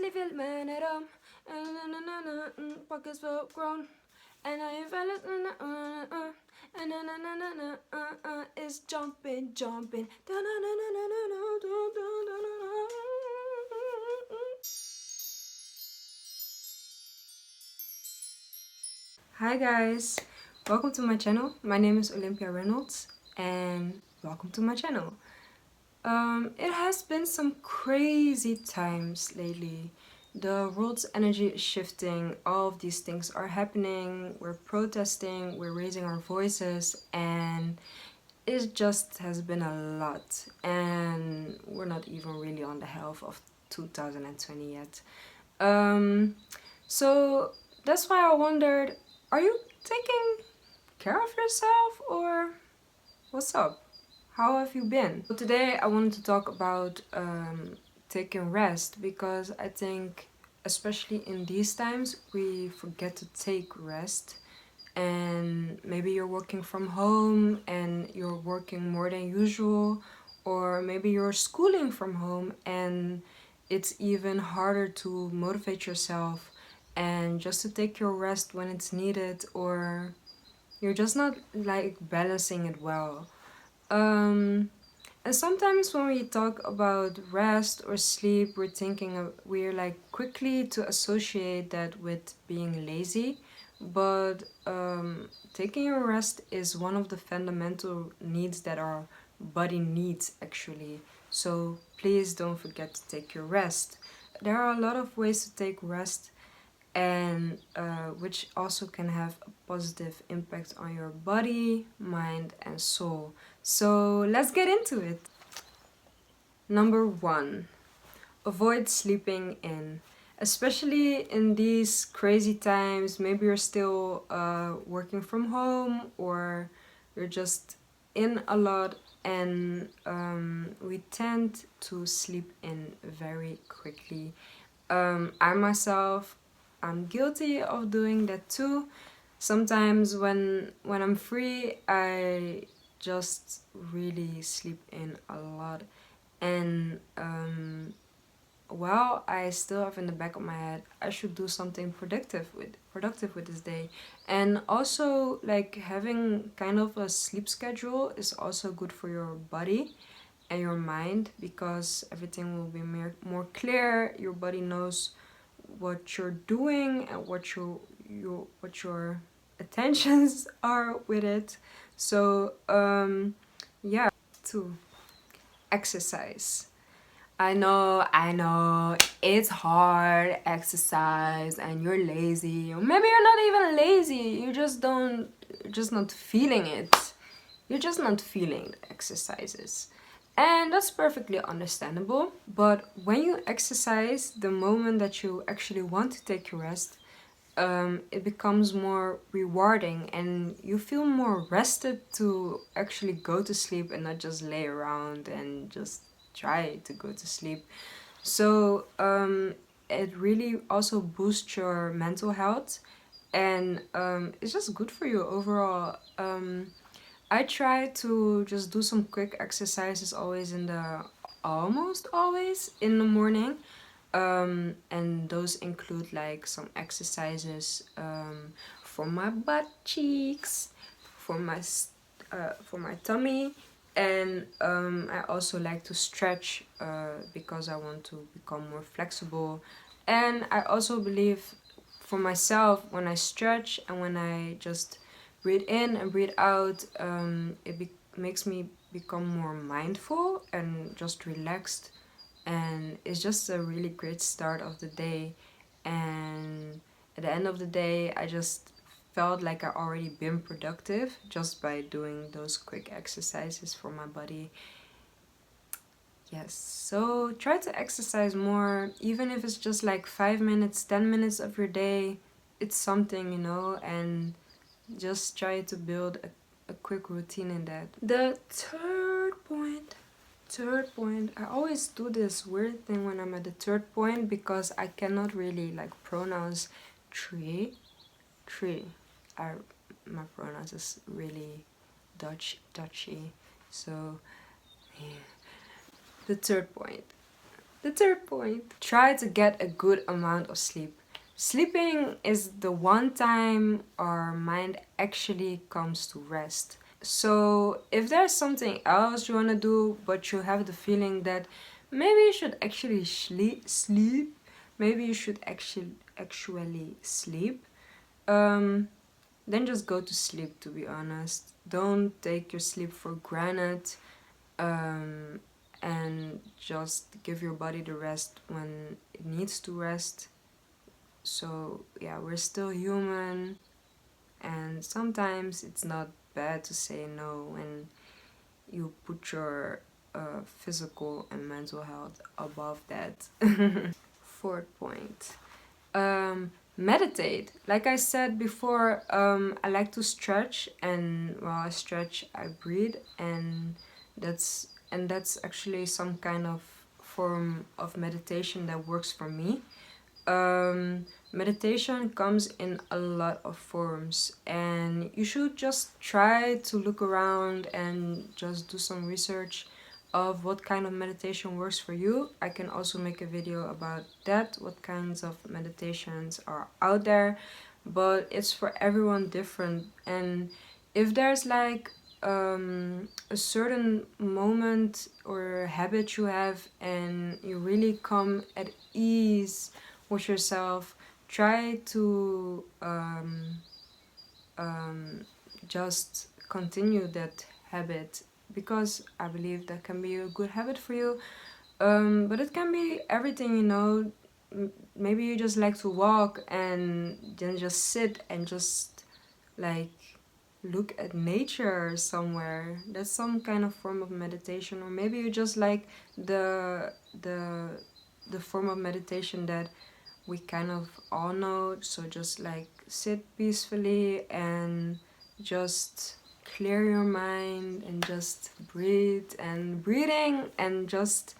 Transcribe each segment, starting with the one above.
Honestly feel man at home. Pockets full grown. And I ain't valid. It's jumping, jumping. Hi guys, welcome to my channel. My name is Olympia Reynolds and welcome to my channel. It has been some crazy times lately. The world's energy is shifting, all of these things are happening, we're protesting, we're raising our voices, and it just has been a lot. And we're not even really on the half of 2020 yet. So that's why I wondered, are you taking care of yourself or what's up? How have you been? So today I wanted to talk about taking rest, because I think especially in these times we forget to take rest. And maybe you're working from home and you're working more than usual, or maybe you're schooling from home and it's even harder to motivate yourself and just to take your rest when it's needed, or you're just not like balancing it well. And sometimes when we talk about rest or sleep, we're like quickly to associate that with being lazy. But taking a rest is one of the fundamental needs that our body needs actually. So please don't forget to take your rest. There are a lot of ways to take rest, and which also can have a positive impact on your body, mind, and soul. So let's get into it. Number one, avoid sleeping in. Especially in these crazy times, maybe you're still working from home, or you're just in a lot, and we tend to sleep in very quickly. I myself, I'm guilty of doing that too. Sometimes when I'm free, I just really sleep in a lot. And well, I still have in the back of my head, I should do something productive with this day. And also, like, having kind of a sleep schedule is also good for your body and your mind, because everything will be more clear. Your body knows what you're doing and what your attentions are with it. So yeah. 2, exercise. I know, it's hard, exercise, and you're lazy. Or maybe you're not even lazy, you're just not feeling it. You're just not feeling the exercises. And that's perfectly understandable. But when you exercise, the moment that you actually want to take your rest, it becomes more rewarding and you feel more rested to actually go to sleep and not just lay around and just try to go to sleep. So it really also boosts your mental health, and it's just good for you overall. I try to just do some quick exercises almost always in the morning. And those include like some exercises for my butt cheeks, for my tummy, and I also like to stretch because I want to become more flexible. And I also believe for myself, when I stretch and when I just breathe in and breathe out, makes me become more mindful and just relaxed, and it's just a really great start of the day. And at the end of the day, I just felt like I already been productive just by doing those quick exercises for my body. Yes, so try to exercise more, even if it's just like 5 minutes, 10 minutes of your day. It's something, and just try to build a quick routine in that. The third point, I always do this weird thing when I'm at the third point, because I cannot really like pronounce tree. My pronouns is really Dutchy. So yeah. The third point, The third point, try to get a good amount of sleep. Sleeping is the one time our mind actually comes to rest. So if there's something else you want to do, but you have the feeling that maybe you should actually sleep, maybe you should actually sleep, um, then just go to sleep, to be honest. Don't take your sleep for granted, um, and just give your body the rest when it needs to rest. So yeah, we're still human, and sometimes it's not bad to say no when you put your physical and mental health above that. Fourth point, meditate. Like I said before, I like to stretch, and while I stretch I breathe, and that's actually some kind of form of meditation that works for me. Meditation comes in a lot of forms, and you should just try to look around and just do some research of what kind of meditation works for you. I can also make a video about that, what kinds of meditations are out there, but it's for everyone different. And if there's like a certain moment or habit you have and you really come at ease with yourself, try to just continue that habit, because I believe that can be a good habit for you. But it can be everything, you know. Maybe you just like to walk and then just sit and just like look at nature somewhere. That's some kind of form of meditation. Or maybe you just like the the the form of meditation that we kind of all know. So just like sit peacefully and just clear your mind and just breathe, and breathing and just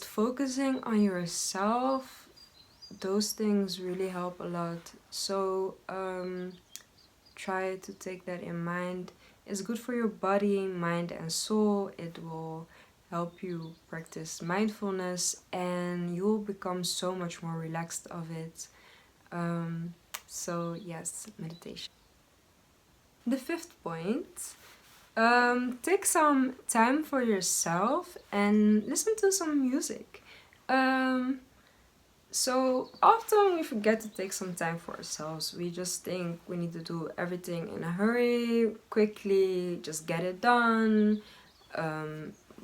focusing on yourself. Those things really help a lot. So try to take that in mind. It's good for your body, mind, and soul. It will help you practice mindfulness, and you'll become so much more relaxed of it. So yes, meditation. The fifth point, take some time for yourself and listen to some music. So often we forget to take some time for ourselves. We just think we need to do everything in a hurry, quickly, just get it done.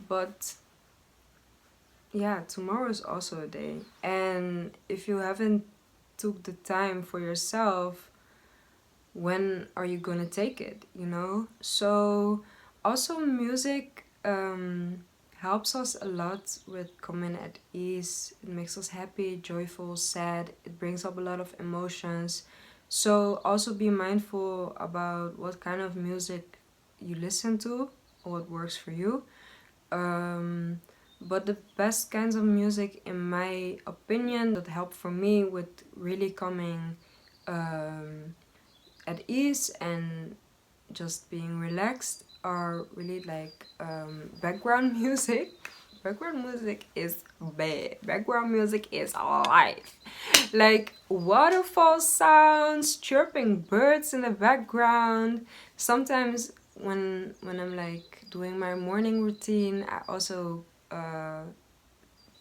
But yeah, tomorrow is also a day. And if you haven't took the time for yourself, when are you gonna take it, you know? So also music helps us a lot with coming at ease. It makes us happy, joyful, sad. It brings up a lot of emotions. So also be mindful about what kind of music you listen to or what works for you. But the best kinds of music, in my opinion, that help for me with really coming at ease and just being relaxed are really like background music. Background music is bad. Background music is life. Like waterfall sounds, chirping birds in the background. Sometimes when I'm like doing my morning routine, I also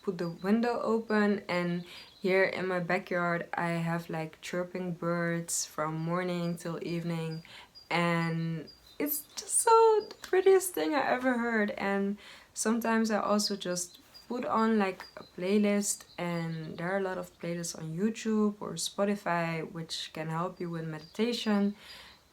put the window open, and here in my backyard I have like chirping birds from morning till evening, and it's just so the prettiest thing I ever heard. And sometimes I also just put on like a playlist, and there are a lot of playlists on YouTube or Spotify which can help you with meditation.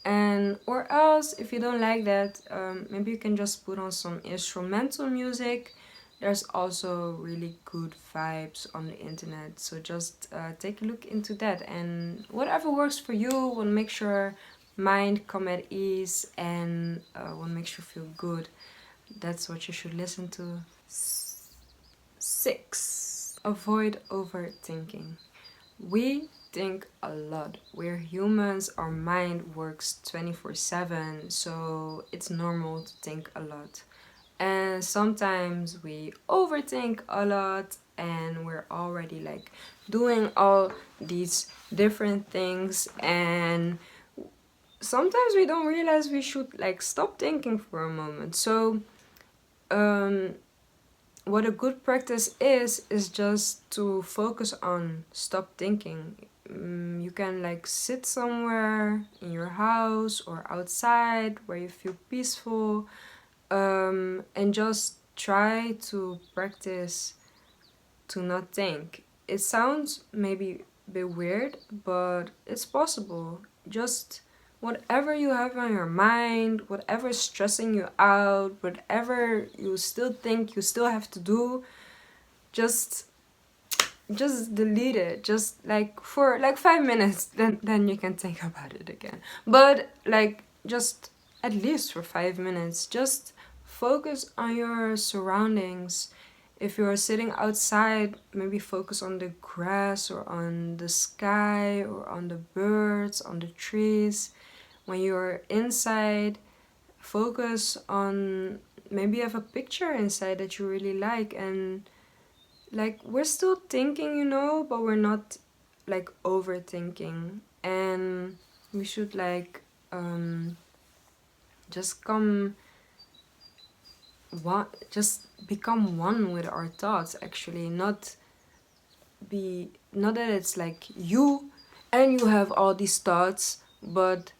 And or else, if you don't like that, maybe you can just put on some instrumental music. There's also really good vibes on the internet, so just take a look into that, and whatever works for you will make sure mind come at ease, and will make you feel good. That's what you should listen to. 6. Avoid overthinking. We think a lot. We're humans, our mind works 24/7, so it's normal to think a lot. And sometimes we overthink a lot and we're already like doing all these different things, and sometimes we don't realize we should like stop thinking for a moment. So um what a good practice is just to focus on stop thinking. You can like sit somewhere in your house or outside where you feel peaceful, and just try to practice to not think. It sounds maybe a bit weird, but it's possible. Just whatever you have on your mind, whatever is stressing you out, whatever you still think you still have to do, just delete it. Just like for like 5 minutes, then you can think about it again. But like just at least for 5 minutes, just focus on your surroundings. If you're sitting outside, maybe focus on the grass or on the sky or on the birds, on the trees. When you're inside, focus on, maybe you have a picture inside that you really like, and like we're still thinking, but we're not like overthinking. And we should like just come one, just become one with our thoughts, actually. Not that it's like you and you have all these thoughts, but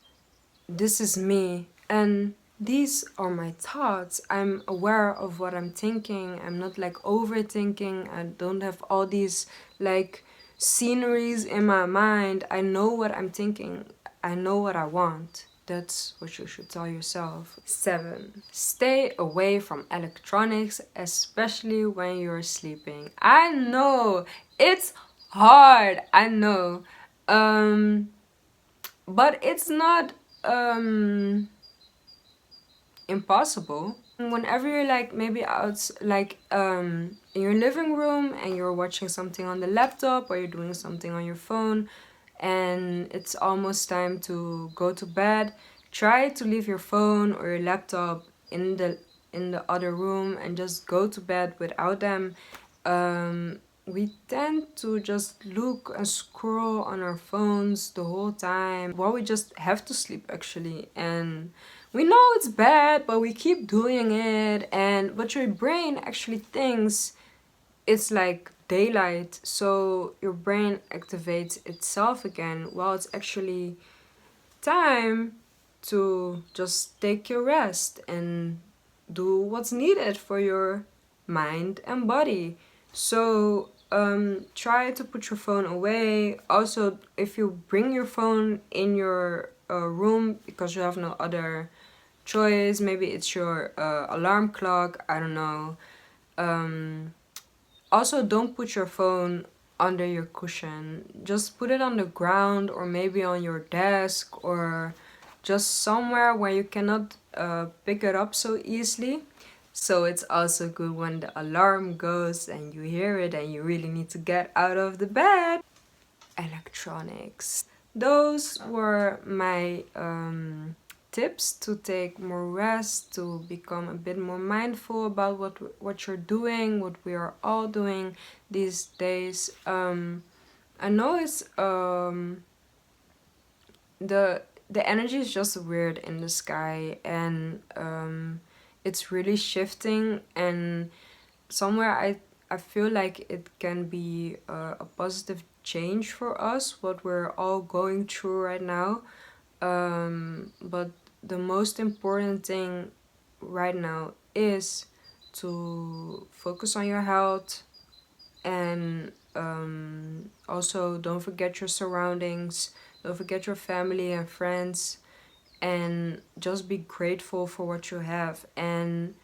this is me and these are my thoughts. I'm aware of what I'm thinking. I'm not like overthinking. I don't have all these like sceneries in my mind. I know what I'm thinking. I know what I want. That's what you should tell yourself. 7. Stay away from electronics, especially when you're sleeping. I know it's hard. I know. But it's not impossible. Whenever you're like maybe out like in your living room and you're watching something on the laptop or you're doing something on your phone and it's almost time to go to bed, try to leave your phone or your laptop in the other room and just go to bed without them. We tend to just look and scroll on our phones the whole time while we just have to sleep, actually. And we know it's bad, but we keep doing it. And but your brain actually thinks it's like daylight, so your brain activates itself again while it's actually time to just take your rest and do what's needed for your mind and body. So try to put your phone away. Also, if you bring your phone in your room because you have no other choice, maybe it's your alarm clock, I don't know. Also, don't put your phone under your cushion. Just put it on the ground or maybe on your desk or just somewhere where you cannot pick it up so easily. So it's also good when the alarm goes and you hear it and you really need to get out of the bed. Electronics. Those were my tips to take more rest, to become a bit more mindful about what you're doing, what we are all doing these days. I know it's the energy is just weird in the sky, and it's really shifting, and somewhere I feel like it can be a positive change for us what we're all going through right now. But the most important thing right now is to focus on your health, and also don't forget your surroundings, don't forget your family and friends, and just be grateful for what you have. And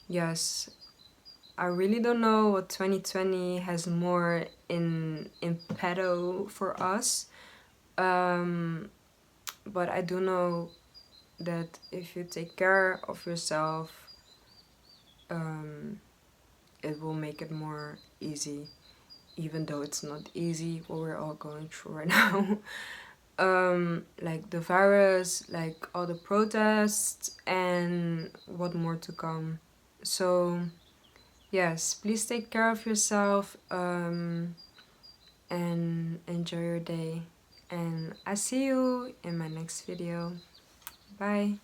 yes, I really don't know what 2020 has more in petto for us. But I do know that if you take care of yourself, it will make it more easy, even though it's not easy what we're all going through right now. like the virus, like all the protests, and what more to come. So yes, please take care of yourself, and enjoy your day. And I see you in my next video. Bye.